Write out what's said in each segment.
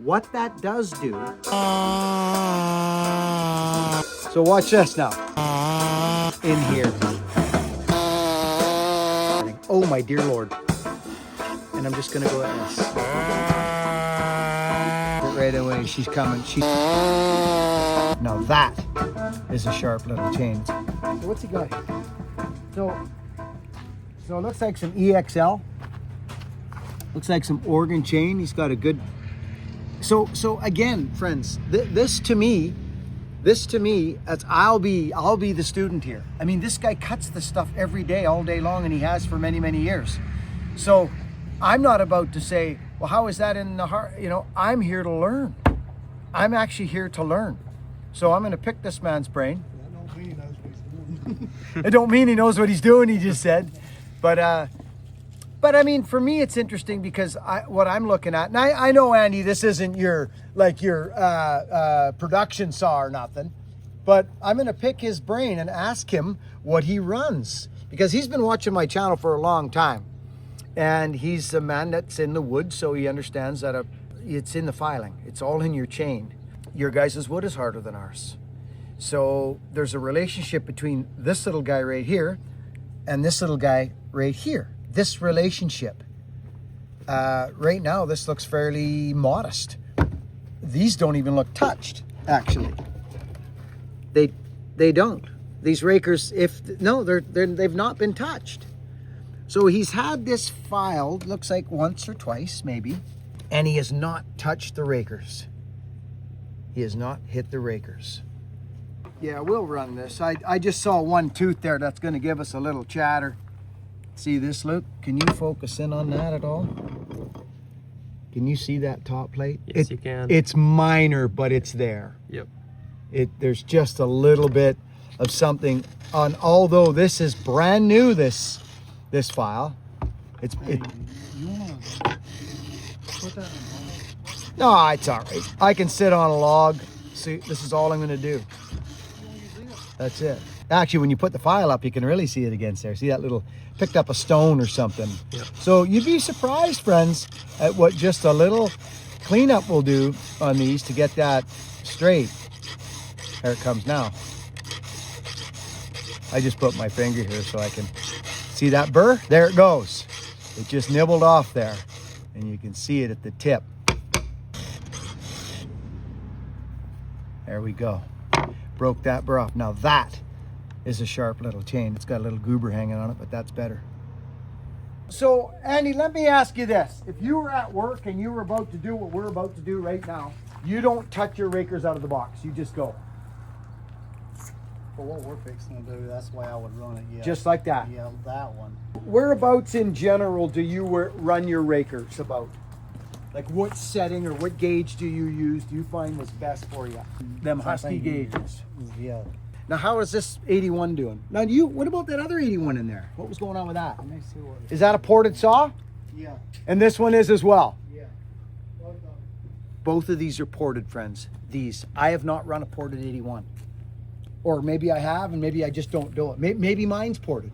what that does do. So watch this now. In here. Oh my dear Lord. And I'm just gonna go at this. Right away, she's coming. Now that is a sharp little chain. So what's he got here? So it looks like some EXL. Looks like some organ chain. He's got a good. So again, friends, this to me, that's I'll be the student here. I mean, this guy cuts the stuff every day, all day long, and he has for many, many years. So I'm not about to say, well, how is that in the heart? You know, I'm here to learn. I'm actually here to learn. So I'm going to pick this man's brain. That don't mean he knows what he's doing. It don't mean he knows what he's doing, he just said. But I mean, for me, it's interesting because what I'm looking at, and I know, Andy, this isn't your production saw or nothing, but I'm going to pick his brain and ask him what he runs, because he's been watching my channel for a long time. And he's a man that's in the wood, so he understands that it's in the filing. It's all in your chain. Your guys' wood is harder than ours. So there's a relationship between this little guy right here and this little guy right here. This relationship. Right now, this looks fairly modest. These don't even look touched, actually. They don't. These rakers, they've not been touched. So he's had this filed, looks like once or twice, maybe, and he has not touched the rakers. He has not hit the rakers. Yeah, we'll run this. I just saw one tooth there that's going to give us a little chatter. See this, Luke? Can you focus in on that at all? Can you see that top plate? Yes, you can. It's minor, but it's there. Yep. There's just a little bit of something on, although this is brand new, this file. You want to put that in No, it's all right. I can sit on a log. See, this is all I'm going to do. That's it. Actually, when you put the file up, you can really see it against there. See that little, picked up a stone or something. Yep. So you'd be surprised, friends, at what just a little cleanup will do on these to get that straight. There it comes now. I just put my finger here so I can see that burr. There it goes. It just nibbled off there, and you can see it at the tip. There we go. Broke that burr off. Now that is a sharp little chain. It's got a little goober hanging on it, but that's better. So, Andy, let me ask you this. If you were at work and you were about to do what we're about to do right now, you don't touch your rakers out of the box. You just go. For what we're fixing to do, that's the way I would run it, yeah. Just like that? Yeah, that one. Whereabouts in general do you run your rakers about? Like what setting or what gauge do you use? Do you find was best for you? Them Husky gauges. Yeah. Now, how is this 81 doing? Now, what about that other 81 in there? What was going on with that? Let me see what Is that a ported saw? Yeah. And this one is as well? Yeah. Both of these are ported, friends. These. I have not run a ported 81. Or maybe I have, and maybe I just don't do it. Maybe mine's ported.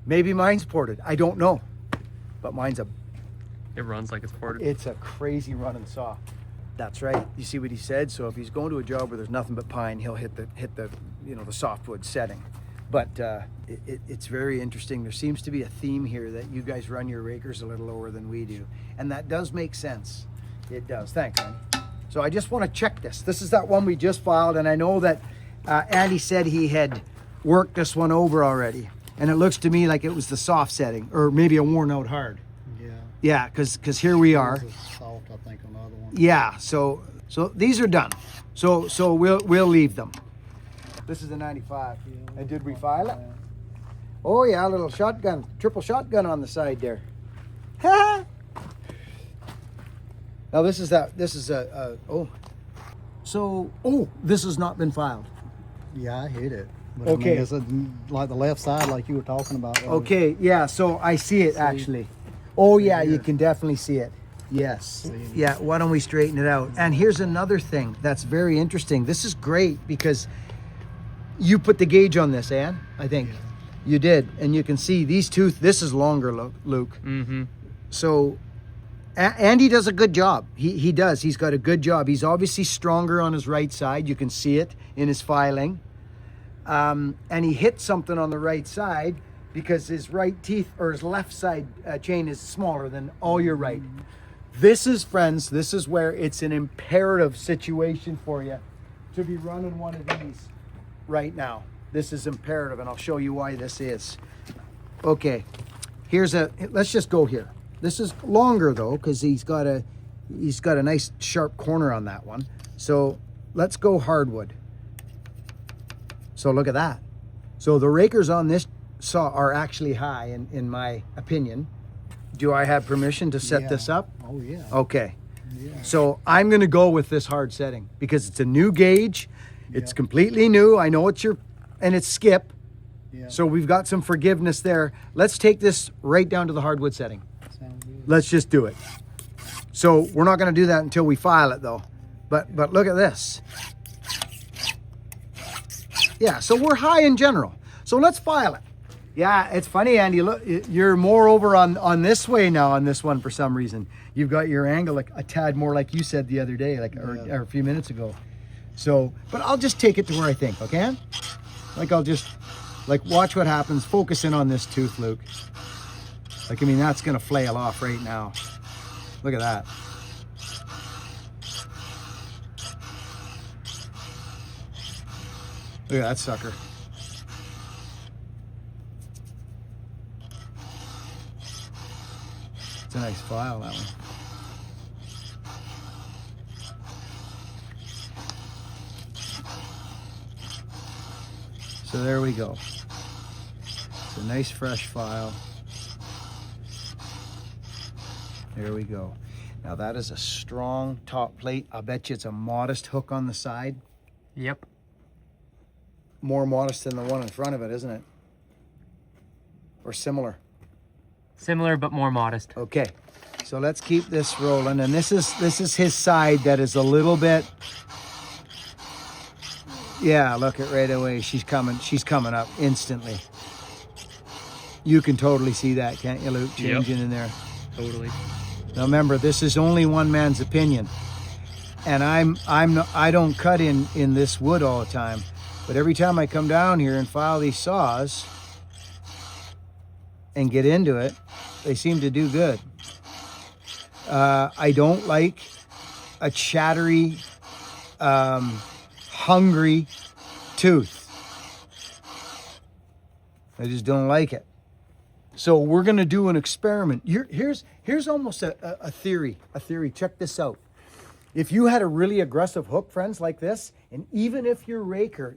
Maybe mine's ported. I don't know. But mine's It runs like it's ported. It's a crazy running saw. That's right. You see what he said? So if he's going to a job where there's nothing but pine, he'll hit the the softwood setting. But it's very interesting. There seems to be a theme here that you guys run your rakers a little lower than we do. And that does make sense. It does. Thanks, Andy. So I just want to check this. This is that one we just filed, and I know that Andy said he had worked this one over already. And it looks to me like it was the soft setting, or maybe a worn out hard. Yeah. Yeah, because here we are. This is soft, I think, on the other one. Yeah, so these are done. So we'll leave them. This is a 95. Yeah, And did we file it? Oh yeah, a little shotgun, triple shotgun on the side there. Now this is this has not been filed. Yeah, I hit it. But Okay. I mean, it's like the left side, like you were talking about. Okay, yeah, so I see it actually. Oh yeah, here. you can definitely see it. Yes. See. Yeah, why don't we straighten it out? And here's another thing that's very interesting. This is great because you put the gauge on this, Ann, I think. Yeah. You did. And you can see these this is longer, Luke. Mm-hmm. So Andy does a good job. He does. He's got a good job. He's obviously stronger on his right side. You can see it in his filing. And he hit something on the right side because his right teeth or his left side chain is smaller than all your right. This is, friends, this is where it's an imperative situation for you to be running one of these right now. This is imperative, and I'll show you why this is. Okay, let's just go here. This is longer though, because he's got a nice sharp corner on that one. So let's go hardwood. So look at that. So the rakers on this saw are actually high in my opinion. Do I have permission to set this up? Oh yeah. Okay. Yeah. So I'm gonna go with this hard setting because it's a new gauge. It's completely new. I know and it's skip. Yeah. So we've got some forgiveness there. Let's take this right down to the hardwood setting. Sounds good. Let's just do it. So we're not gonna do that until we file it though. But look at this. Yeah, so we're high in general. So let's file it. Yeah, it's funny, Andy. Look, you're more over on this way now on this one for some reason. You've got your angle like a tad more like you said the other day, or a few minutes ago. So, but I'll just take it to where I think, okay? Like I'll just watch what happens. Focus in on this tooth, Luke. Like, I mean, that's gonna flail off right now. Look at that. Look at that sucker. It's a nice file, that one. So there we go. It's a nice fresh file. There we go. Now that is a strong top plate. I'll bet you it's a modest hook on the side. Yep. More modest than the one in front of it, isn't it? Or similar? Similar, but more modest. Okay, so let's keep this rolling. And this is his side that is a little bit. Yeah, look at right away. She's coming up instantly. You can totally see that, can't you, Luke? Changing in there. Totally. Now remember, this is only one man's opinion, and I don't cut in this wood all the time. But every time I come down here and file these saws and get into it, they seem to do good. I don't like a chattery, hungry tooth. I just don't like it. So we're gonna do an experiment. Here's almost a theory. Check this out. If you had a really aggressive hook, friends, like this, and even if your raker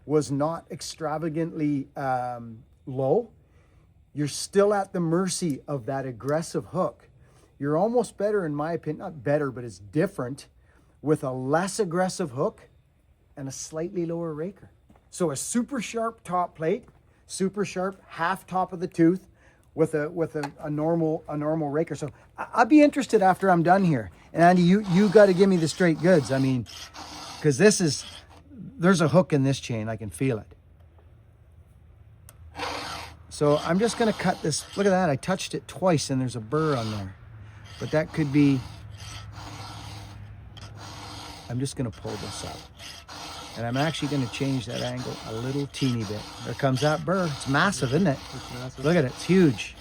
was not extravagantly low, you're still at the mercy of that aggressive hook. You're almost better, in my opinion, not better, but it's different, with a less aggressive hook and a slightly lower raker. So a super sharp top plate, super sharp half top of the tooth, with a normal raker. So I'd be interested after I'm done here. And Andy, you got to give me the straight goods. I mean, because there's a hook in this chain. I can feel it. So I'm just going to cut this. Look at that. I touched it twice and there's a burr on there. But that could be. I'm just going to pull this up. And I'm actually going to change that angle a little teeny bit. There comes that burr. It's massive, isn't it? It's massive. Look at it. It's huge.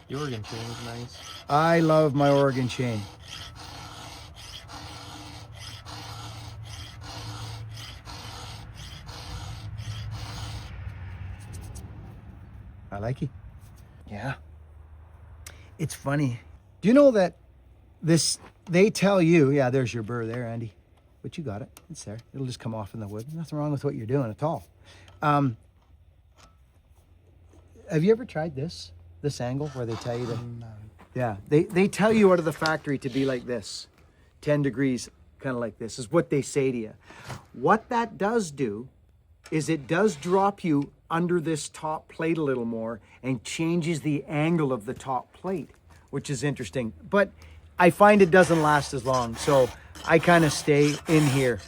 The Oregon chain is nice. I love my Oregon chain. I like it. Yeah. It's funny. Do you know that they tell you, yeah, there's your burr there, Andy. But you got it. It's there. It'll just come off in the wood. Nothing wrong with what you're doing at all. Have you ever tried this angle where they tell you to? No. Yeah, they tell you out of the factory to be like this, 10 degrees, kind of like this, is what they say to you. What that does do is it does drop you under this top plate a little more and changes the angle of the top plate, which is interesting. But I find it doesn't last as long, so I kind of stay in here.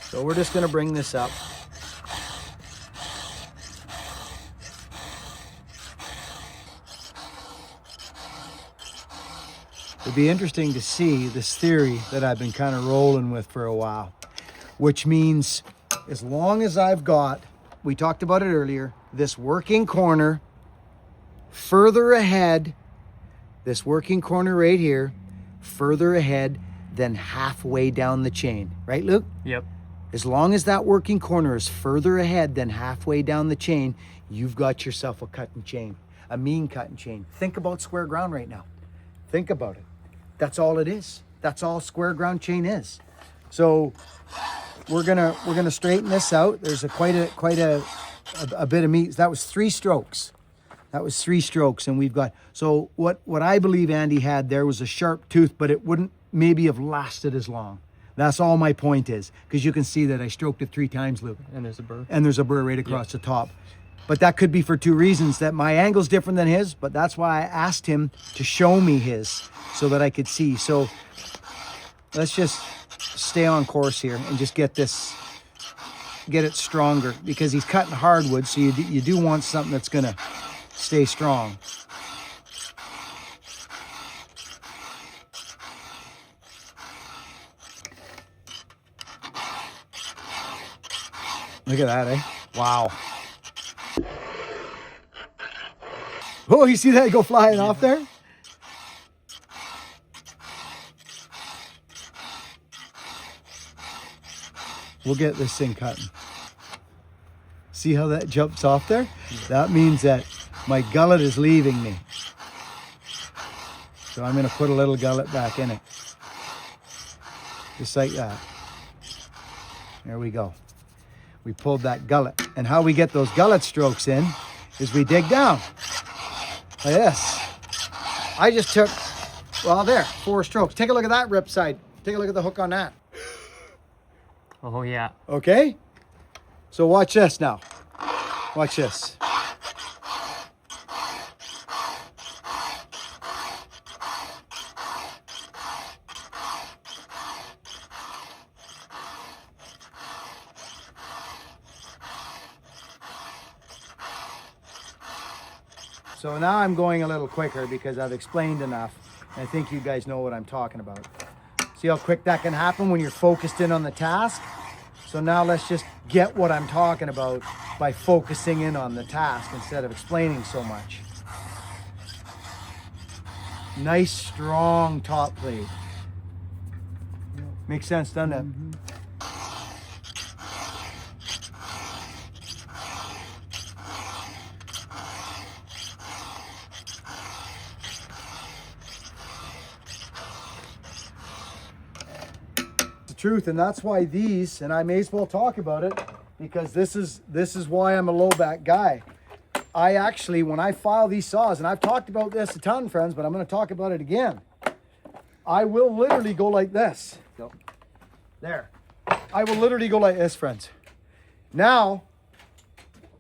So we're just gonna bring this up. It'd be interesting to see this theory that I've been kind of rolling with for a while, which means as long as I've got, we talked about it earlier, this working corner further ahead, this working corner right here, further ahead than halfway down the chain. Right, Luke? Yep. As long as that working corner is further ahead than halfway down the chain, you've got yourself a cut and chain, a mean cut and chain. Think about square ground right now. Think about it. That's all it is. That's all square ground chain is. So we're gonna straighten this out. There's quite a bit of meat. That was 3 strokes. That was 3 strokes, and we've got, so what I believe Andy had there was a sharp tooth, but it wouldn't maybe have lasted as long. That's all my point is, because you can see that I stroked it 3 times, Luke. And there's a burr. And there's a burr right across the top. But that could be for 2 reasons, that my angle's different than his, but that's why I asked him to show me his so that I could see. So let's just stay on course here and just get it stronger, because he's cutting hardwood, so you do want something that's gonna stay strong. Look at that, eh? Wow. Oh, you see that go flying off there? We'll get this thing cutting. See how that jumps off there? That means that my gullet is leaving me. So I'm gonna put a little gullet back in it. Just like that. There we go. We pulled that gullet. And how we get those gullet strokes in is we dig down. Like this. I just took, well, there, 4 strokes. Take a look at that rip side. Take a look at the hook on that. Oh, yeah. Okay? So watch this now. Watch this. So now I'm going a little quicker because I've explained enough. I think you guys know what I'm talking about. See how quick that can happen when you're focused in on the task? So now let's just get what I'm talking about by focusing in on the task instead of explaining so much. Nice, strong top plate. Makes sense, doesn't it? Mm-hmm. Truth, and that's why these, and I may as well talk about it because this is why I'm a low back guy. I actually, when I file these saws, and I've talked about this a ton, friends, but I'm going to talk about it again. I will literally go like this. There. I will literally go like this, friends. Now,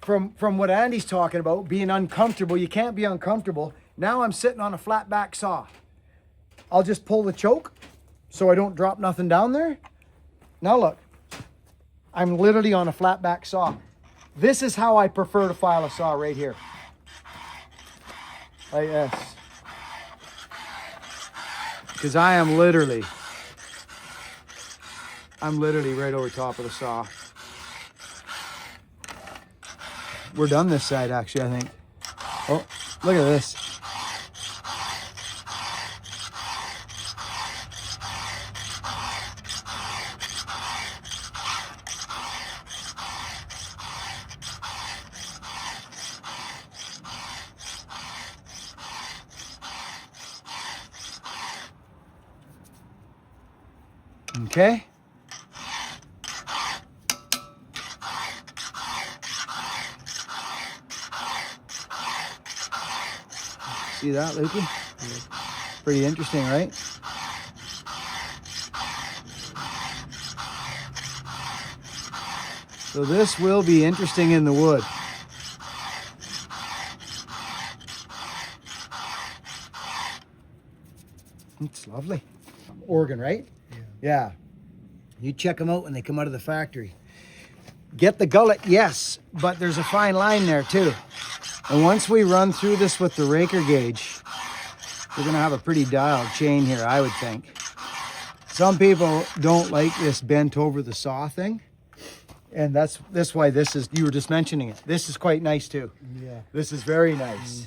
from what Andy's talking about, being uncomfortable, you can't be uncomfortable. Now I'm sitting on a flat back saw. I'll just pull the choke so I don't drop nothing down there. Now look, I'm literally on a flat back saw. This is how I prefer to file a saw right here. Like this. Because I'm literally right over top of the saw. We're done this side actually, I think. Oh, look at this. Okay. See that, Lukey? Yeah. Pretty interesting, right? So this will be interesting in the wood. It's lovely. Oregon, right? Yeah. You check them out when they come out of the factory. Get the gullet, yes, but there's a fine line there too. And once we run through this with the raker gauge, We're gonna have a pretty dialed chain here, I would think. Some people don't like this bent over the saw thing. And that's why this is, you were just mentioning it. This is quite nice too. Yeah. This is very nice.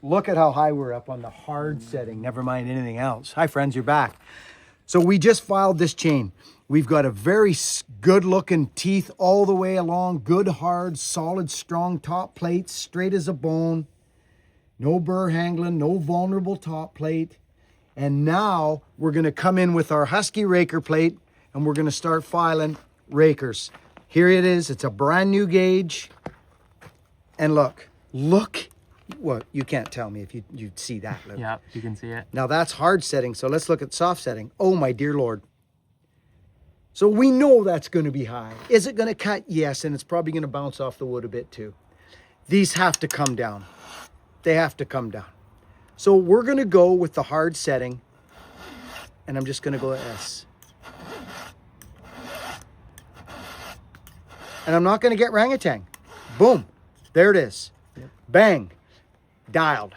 Look at how high we're up on the hard setting, never mind anything else. Hi friends, you're back. So we just filed this chain. We've got a very good looking teeth all the way along, good, hard, solid, strong top plates, straight as a bone. No burr handling, no vulnerable top plate. And now we're gonna come in with our Husky raker plate and we're gonna start filing rakers. Here it is, it's a brand new gauge. And look, well, you can't tell me if you see that, Luke. Yeah, you can see it. Now that's hard setting, so let's look at soft setting. Oh my dear Lord. So we know that's gonna be high. Is it gonna cut? Yes, and it's probably gonna bounce off the wood a bit too. These have to come down. They have to come down. So we're gonna go with the hard setting, and I'm just gonna go S. And I'm not gonna get orangutan. Boom, there it is. Yep. Bang, dialed.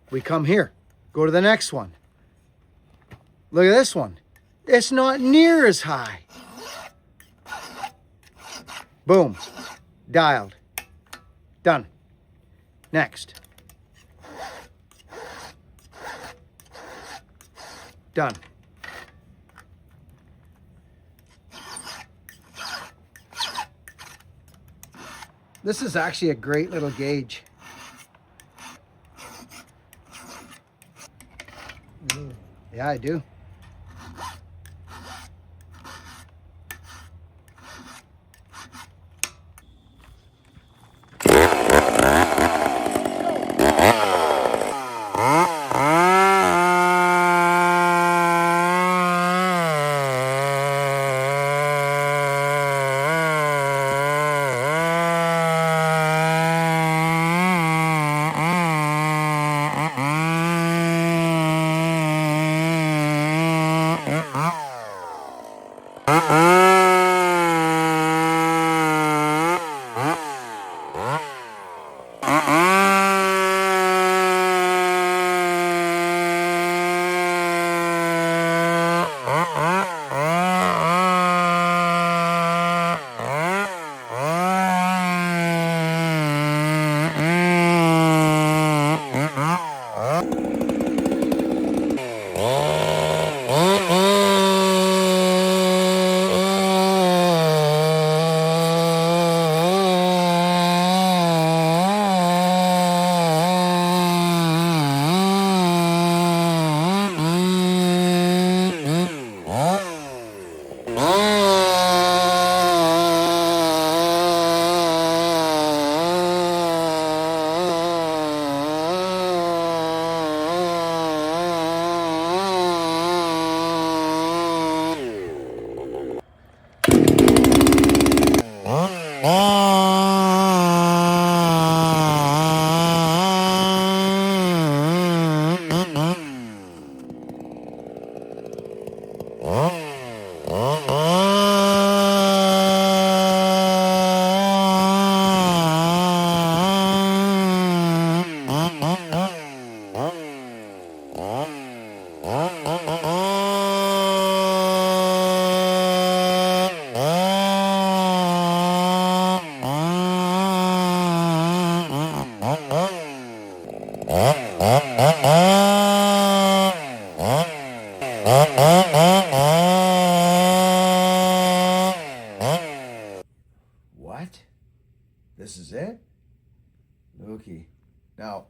We come here, go to the next one. Look at this one. It's not near as high. Boom, dialed, done. Next. Done. This is actually a great little gauge. Yeah, I do. What? This is it? Okay. Now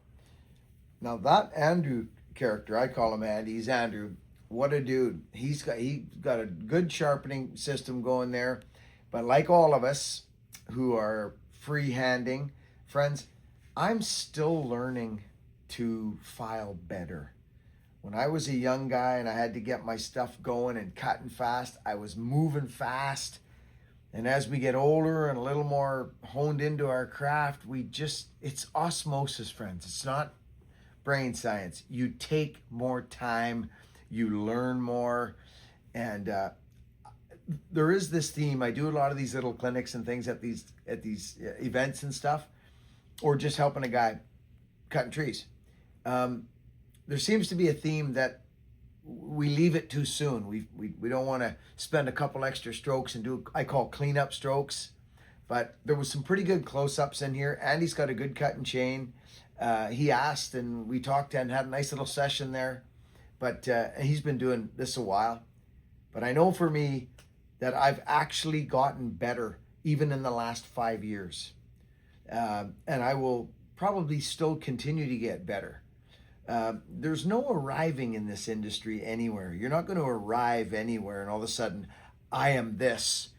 that Andrew character, I call him Andy, he's Andrew. What a dude. He got a good sharpening system going there. But like all of us who are freehanding, friends, I'm still learning to file better. When I was a young guy and I had to get my stuff going and cutting fast, I was moving fast. And as we get older and a little more honed into our craft, it's osmosis, friends. It's not brain science. You take more time, you learn more. And there is this theme. I do a lot of these little clinics and things at these events and stuff. or just helping a guy cutting trees. There seems to be a theme that we leave it too soon. We don't want to spend a couple extra strokes and do, I call cleanup strokes. But there was some pretty good close-ups in here. Andy's got a good cut and chain. He asked and we talked and had a nice little session there. But he's been doing this a while. But I know for me that I've actually gotten better even in the last 5 years. And I will probably still continue to get better. There's no arriving in this industry anywhere. You're not going to arrive anywhere and all of a sudden, I am this.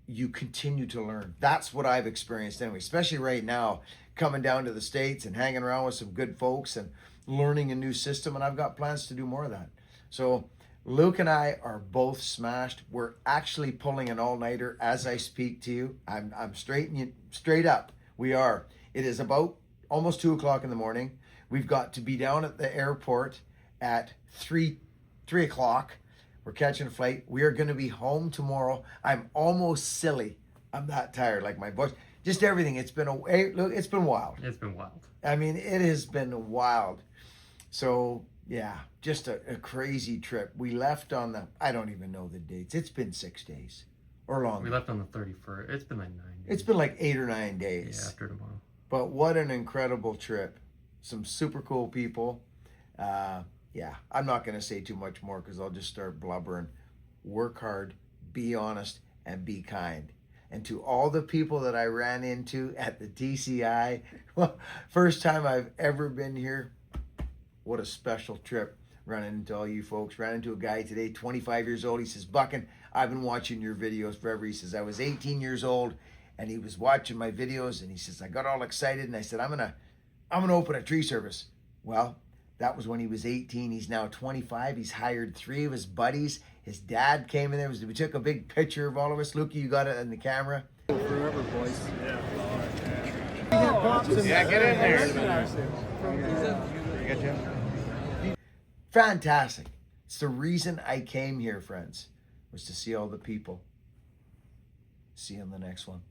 You continue to learn. That's what I've experienced anyway, especially right now, coming down to the States and hanging around with some good folks and learning a new system. And I've got plans to do more of that. So Luke and I are both smashed. We're actually pulling an all-nighter as I speak to you. I'm straight up. We are. It is about almost 2 o'clock in the morning. We've got to be down at the airport at 3 o'clock. We're catching a flight. We are going to be home tomorrow. I'm almost silly. I'm that tired. Like my voice, just everything. It's been it's been wild. It's been wild. I mean, it has been wild. So yeah, just a crazy trip. We left on the, I don't even know the dates. It's been 6 days or longer. We left on the 31st. It's been like 9 days. It's been like 8 or 9 days. Yeah, after tomorrow. But what an incredible trip. Some super cool people. Yeah, I'm not going to say too much more because I'll just start blubbering. Work hard, be honest, and be kind. And to all the people that I ran into at the TCI, well, first time I've ever been here, what a special trip running into all you folks. Ran into a guy today, 25 years old. He says, Buckin, I've been watching your videos forever. He says, I was 18 years old and he was watching my videos and he says, I got all excited and I said, I'm gonna open a tree service. Well, that was when he was 18. He's now 25. He's hired 3 of his buddies. His dad came in there. We took a big picture of all of us. Lukey, you got it in the camera. Forever, boys. Yeah, get in there. You got Jim? Fantastic. It's the reason I came here, friends, was to see all the people. See you on the next one.